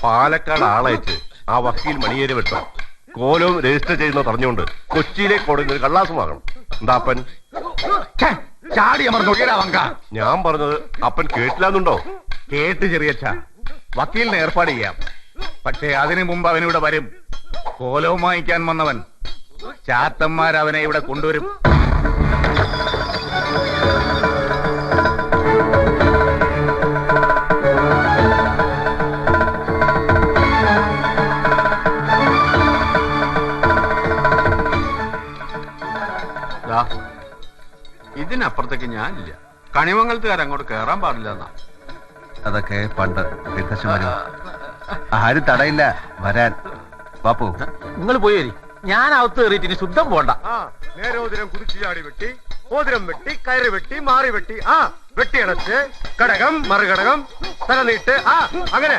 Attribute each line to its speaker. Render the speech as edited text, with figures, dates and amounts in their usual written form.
Speaker 1: പാലക്കാട് ആളയച്ച് ആ വക്കീൽ മണിയേരി വെട്ടോ കോലവും രജിസ്റ്റർ ചെയ്യുന്ന പറഞ്ഞുകൊണ്ട് കൊച്ചിയിലേക്ക് കൊടുക്കുന്ന ഒരു കള്ളാസം വാങ്ങണം. എന്താ അപ്പൻ?
Speaker 2: ചാടി അമർന്നൊഴിയടാ വങ്ക.
Speaker 1: ഞാൻ പറഞ്ഞത് അപ്പൻ കേട്ടില്ലാന്നുണ്ടോ?
Speaker 2: കേട്ട് ചെറിയച്ഛ, വക്കീലിനെ ഏർപ്പാട് ചെയ്യാം. പക്ഷേ അതിനു മുമ്പ് അവനിവിടെ വരും. കോലവും വാങ്ങിക്കാൻ വന്നവൻ. ചാത്തന്മാരവനെ ഇവിടെ കൊണ്ടുവരും.
Speaker 3: ഇതിനപ്പുറത്തേക്ക് ഞാനില്ല. കണിമംഗലത്തുകാരങ്ങോട്ട് കയറാൻ പാടില്ല എന്നാ.
Speaker 4: അതൊക്കെ പണ്ട് ആരും തടയില്ല വരാൻ. ബാപ്പു
Speaker 5: നിങ്ങൾ പോയി വരി. ഞാൻ അകത്ത് കയറിയിട്ട് ഇനി ശുദ്ധം പോണ്ട.
Speaker 1: നേരോതിരം കുതിച്ചു ചാടി വെട്ടി, ഓതിരം വെട്ടി, കയറി വെട്ടി, മാറി വെട്ടി, വെട്ടിയടച്ച് കടകം മറുകടകം തല നീട്ട്, അങ്ങനെ